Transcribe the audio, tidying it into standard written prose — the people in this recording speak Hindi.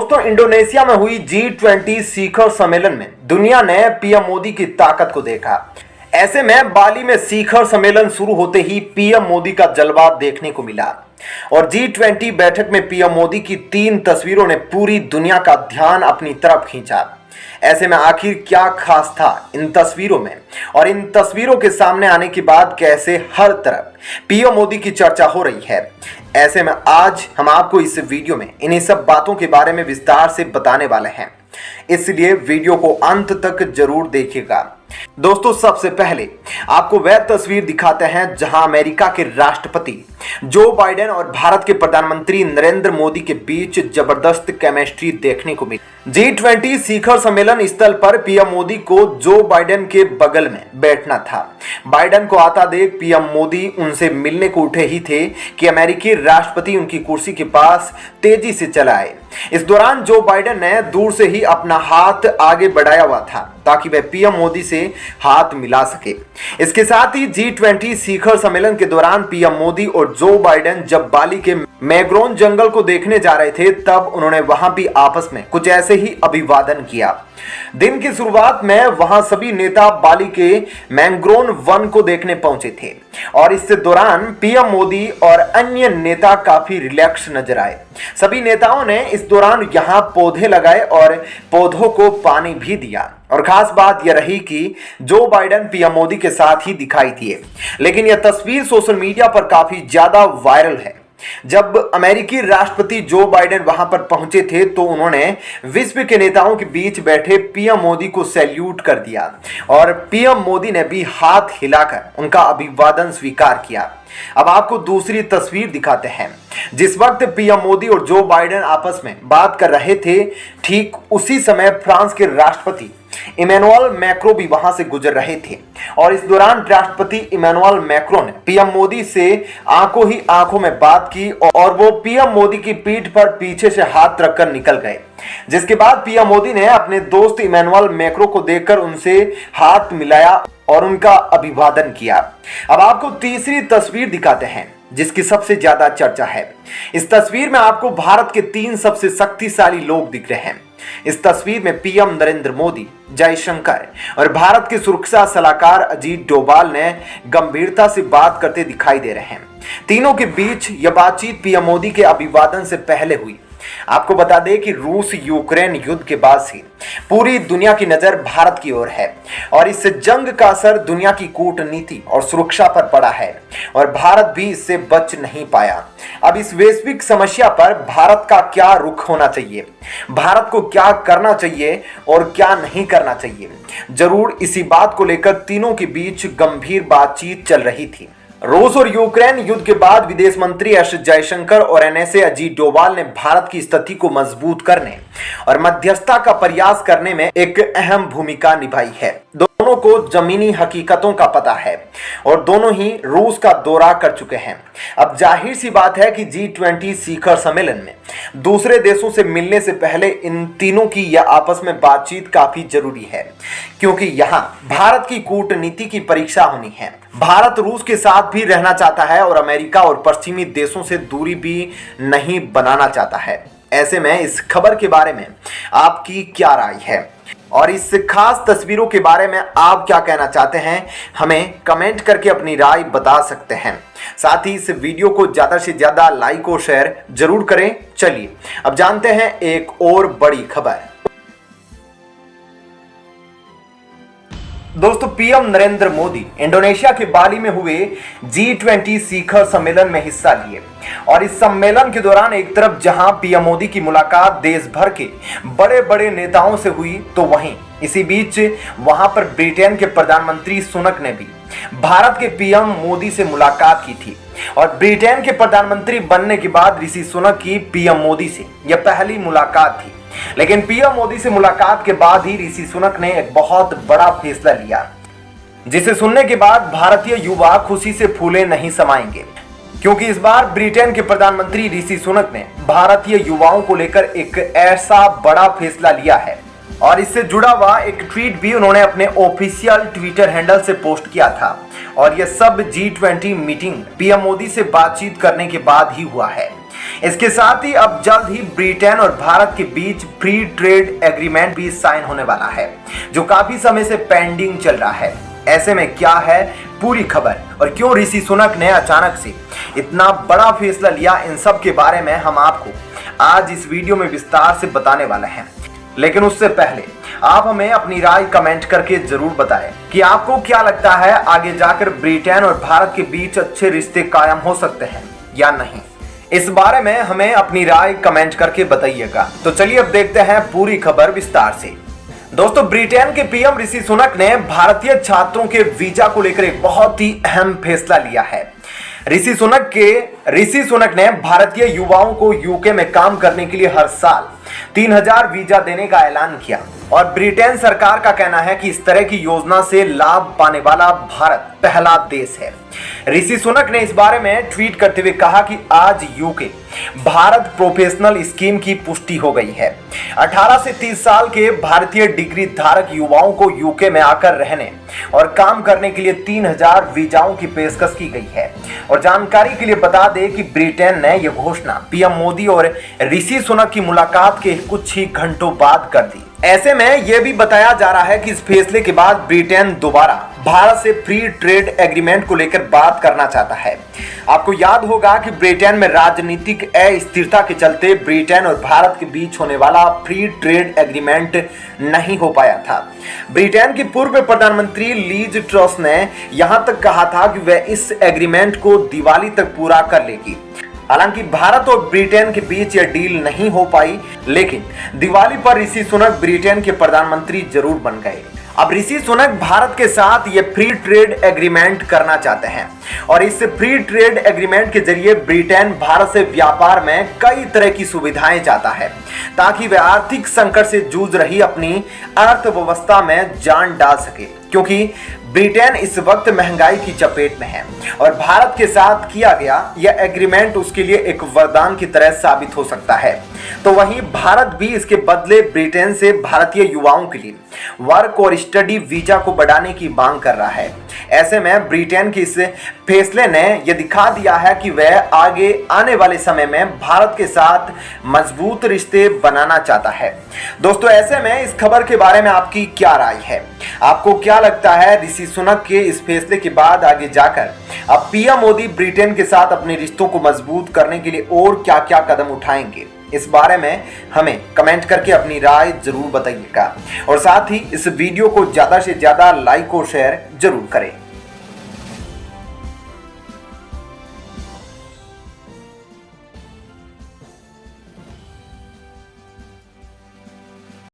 दोस्तों, इंडोनेशिया में हुई G20 शिखर सम्मेलन में दुनिया ने पीएम मोदी की ताकत को देखा। ऐसे में बाली में शिखर सम्मेलन शुरू होते ही पीएम मोदी का जलवा देखने को मिला और G20 बैठक में पीएम मोदी की 3 तस्वीरों ने पूरी दुनिया का ध्यान अपनी तरफ खींचा। ऐसे में आखिर क्या खास था इन तस्वीरों में और इन तस्वीरों के सामने आने के बाद कैसे हर तरफ पीएम मोदी की चर्चा हो रही है। ऐसे में आज हम आपको इस वीडियो में इन्हीं सब बातों के बारे में विस्तार से बताने वाले हैं, इसलिए वीडियो को अंत तक जरूर देखिएगा। दोस्तों, सबसे पहले आपको वह तस्वीर दिखाते हैं जहां अमेरिका के राष्ट्रपति जो बाइडेन और भारत के प्रधानमंत्री नरेंद्र मोदी के बीच जबरदस्त केमिस्ट्री देखने को मिली। G20 शिखर सम्मेलन स्थल पर पीएम मोदी को जो बाइडेन के बगल में बैठना था। बाइडेन को आता देख पीएम मोदी उनसे मिलने को उठे ही थे कि अमेरिकी राष्ट्रपति उनकी कुर्सी के पास तेजी से चला आए। इस दौरान जो बाइडेन ने दूर से ही अपना हाथ आगे बढ़ाया हुआ था ताकि वह पीएम मोदी से हाथ मिला सके। इसके साथ ही G20 शिखर सम्मेलन के दौरान पीएम मोदी और जो बाइडेन जब बाली के मैग्रोन जंगल को देखने जा रहे थे तब उन्होंने वहां भी आपस में कुछ ऐसे ही अभिवादन किया। दिन की शुरुआत में वहां सभी नेता बाली के मैंग्रोव वन को देखने पहुंचे थे और इस दौरान पीएम मोदी और अन्य नेता काफी रिलैक्स नजर आए। सभी नेताओं ने इस दौरान यहां पौधे लगाए और पौधों को पानी भी दिया और खास बात यह रही कि जो बाइडेन पीएम मोदी के साथ ही दिखाई दिए, लेकिन यह तस्वीर सोशल मीडिया पर काफी ज्यादा वायरल है। जब अमेरिकी राष्ट्रपति जो बाइडेन वहां पर पहुंचे थे तो उन्होंने विश्व के नेताओं के बीच बैठे पीएम मोदी को सैल्यूट कर दिया और पीएम मोदी ने भी हाथ हिलाकर उनका अभिवादन स्वीकार किया। अब आपको दूसरी तस्वीर दिखाते हैं। जिस वक्त पीएम मोदी और जो बाइडेन आपस में बात कर रहे थे, ठीक उसी समय फ्रांस के राष्ट्रपति इमैनुअल मैक्रों भी वहां से गुजर रहे थे और इस दौरान राष्ट्रपति इमैनुअल मैक्रों ने पीएम मोदी से आंखों ही आंखों में बात की और वो पीएम मोदी की पीठ पर पीछे से हाथ रखकर निकल गए। जिसके बाद पीएम मोदी ने अपने दोस्त इमैनुअल मैक्रों को देखकर उनसे हाथ मिलाया और उनका अभिवादन किया। अब आपको तीसरी तस्वीर दिखाते हैं जिसकी सबसे ज्यादा चर्चा है। इस तस्वीर में आपको भारत के 3 सबसे शक्तिशाली लोग दिख रहे हैं। इस तस्वीर में पीएम नरेंद्र मोदी, जयशंकर और भारत के सुरक्षा सलाहकार अजीत डोभाल ने गंभीरता से बात करते दिखाई दे रहे हैं। तीनों के बीच यह बातचीत पीएम मोदी के अभिवादन से पहले हुई। आपको बता दें कि रूस यूक्रेन युद्ध के बाद से पूरी दुनिया की नजर भारत की ओर है और इस जंग का असर दुनिया की कूटनीति और सुरक्षा पर पड़ा है और भारत भी इससे बच नहीं पाया। अब इस वैश्विक समस्या पर भारत का क्या रुख होना चाहिए, भारत को क्या करना चाहिए और क्या नहीं करना चाहिए, जरूर इसी बात को लेकर तीनों के बीच गंभीर बातचीत चल रही थी। रूस और यूक्रेन युद्ध के बाद विदेश मंत्री एस जयशंकर और एनएसए अजीत डोभाल ने भारत की स्थिति को मजबूत करने और मध्यस्थता का प्रयास करने में एक अहम भूमिका निभाई है। दोनों को जमीनी हकीकतों का पता है और दोनों ही रूस का दौरा कर चुके हैं। अब जाहिर सी बात है कि G20 शिखर सम्मेलन में दूसरे देशों से मिलने से पहले इन तीनों की यह आपस में बातचीत काफी जरूरी है, क्योंकि यहाँ भारत की कूटनीति की परीक्षा होनी है। भारत रूस के साथ भी रहना चाहता है और अमेरिका और पश्चिमी देशों से दूरी भी नहीं बनाना चाहता है। ऐसे में इस खबर के बारे में आपकी क्या राय है और इस खास तस्वीरों के बारे में आप क्या कहना चाहते हैं, हमें कमेंट करके अपनी राय बता सकते हैं। साथ ही इस वीडियो को ज़्यादा से ज़्यादा लाइक और शेयर जरूर करें। चलिए अब जानते हैं एक और बड़ी खबर। दोस्तों, पीएम नरेंद्र मोदी इंडोनेशिया के बाली में हुए G20 शिखर सम्मेलन में हिस्सा लिए और इस सम्मेलन के दौरान एक तरफ जहां पीएम मोदी की मुलाकात देश भर के बड़े बड़े नेताओं से हुई, तो वहीं इसी बीच वहां पर ब्रिटेन के प्रधानमंत्री सुनक ने भी भारत के पीएम मोदी से मुलाकात की थी और ब्रिटेन के प्रधानमंत्री बनने के बाद ऋषि सुनक की पीएम मोदी से यह पहली मुलाकात थी। लेकिन पीएम मोदी से मुलाकात के बाद ही ऋषि सुनक ने एक बहुत बड़ा फैसला लिया, जिसे सुनने के बाद भारतीय युवा खुशी से फूले नहीं समाएंगे, क्योंकि इस बार ब्रिटेन के प्रधानमंत्री ऋषि सुनक ने भारतीय युवाओं को लेकर एक ऐसा बड़ा फैसला लिया है और इससे जुड़ा हुआ एक ट्वीट भी उन्होंने अपने ऑफिशियल ट्विटर हैंडल से पोस्ट किया था और यह सब G20 मीटिंग पीएम मोदी से बातचीत करने के बाद ही हुआ है। इसके साथ ही अब जल्द ही ब्रिटेन और भारत के बीच फ्री ट्रेड एग्रीमेंट भी साइन होने वाला है, जो काफी समय से पेंडिंग चल रहा है। ऐसे में क्या है पूरी खबर और क्यों ऋषि सुनक ने अचानक से इतना बड़ा फैसला लिया, इन सब के बारे में हम आपको आज इस वीडियो में विस्तार से बताने वाले हैं। लेकिन उससे पहले आप हमें अपनी राय कमेंट करके जरूर बताएं कि आपको क्या लगता है, आगे जाकर ब्रिटेन और भारत के बीच अच्छे रिश्ते कायम हो सकते हैं या नहीं। इस बारे में हमें अपनी राय कमेंट करके बताइएगा। तो चलिए अब देखते हैं पूरी खबर विस्तार से। दोस्तों, ब्रिटेन के पीएम ऋषि सुनक ने भारतीय छात्रों के वीजा को लेकर एक बहुत ही अहम फैसला लिया है। ऋषि सुनक ने भारतीय युवाओं को यूके में काम करने के लिए हर साल 3000 वीजा देने का ऐलान किया और ब्रिटेन सरकार का कहना है कि इस तरह की योजना से लाभ पाने वाला भारत पहला देश है। ऋषि सुनक ने इस बारे में ट्वीट करते हुए कहा कि आज यूके भारत प्रोफेशनल स्कीम की पुष्टि हो गई है। 18 से 30 साल के भारतीय डिग्री धारक युवाओं को यूके में आकर रहने और काम करने के लिए 3000 वीजाओं की पेशकश की गई है। और जानकारी के लिए बता दें कि ब्रिटेन ने यह घोषणा पीएम मोदी और ऋषि सुनक की मुलाकात के कुछ ही घंटों बाद कर दी। ऐसे में यह भी बताया जा रहा है कि इस फैसले के बाद ब्रिटेन दोबारा भारत से फ्री ट्रेड एग्रीमेंट को लेकर बात करना चाहता है। आपको याद होगा कि ब्रिटेन में राजनीतिक अस्थिरता के चलते ब्रिटेन और भारत के बीच होने वाला फ्री ट्रेड एग्रीमेंट नहीं हो पाया था। ब्रिटेन की पूर्व प्रधानमंत्री लीज ट्रस ने यहां तक कहा था कि वह इस एग्रीमेंट को दिवाली तक पूरा कर लेगी। हालांकि भारत और ब्रिटेन के बीच यह डील नहीं हो पाई, लेकिन दिवाली पर ऋषि सुनक ब्रिटेन के प्रधानमंत्री जरूर बन गए। अब ऋषि सुनक भारत के साथ ये फ्री ट्रेड एग्रीमेंट करना चाहते हैं और इस फ्री ट्रेड एग्रीमेंट के जरिए ब्रिटेन भारत से व्यापार में कई तरह की सुविधाएं चाहता है, ताकि वह आर्थिक संकट से जूझ रही अपनी अर्थव्यवस्था में जान डाल सके, क्योंकि ब्रिटेन इस वक्त महंगाई की चपेट में है और भारत के साथ किया गया यह एग्रीमेंट उसके लिए एक वरदान की तरह साबित हो सकता है। तो वहीं भारत भी इसके बदले ब्रिटेन से भारतीय युवाओं के लिए वर्क और स्टडी वीजा को बढ़ाने की मांग कर रहा है। ऐसे में ब्रिटेन के इस फैसले ने यह दिखा दिया है कि वह आगे आने वाले समय में भारत के साथ मजबूत रिश्ते बनाना चाहता है। दोस्तों, ऐसे में इस खबर के बारे में आपकी क्या राय है? आपको क्या लगता है ऋषि सुनक के इस फैसले के बाद आगे जाकर अब पीएम मोदी ब्रिटेन के साथ अपने रिश्तों को मजबूत करने के लिए और क्या क्या कदम उठाएंगे? इस बारे में हमें कमेंट करके अपनी राय जरूर बताइएगा और साथ ही इस वीडियो को ज्यादा से ज्यादा लाइक और शेयर जरूर करें।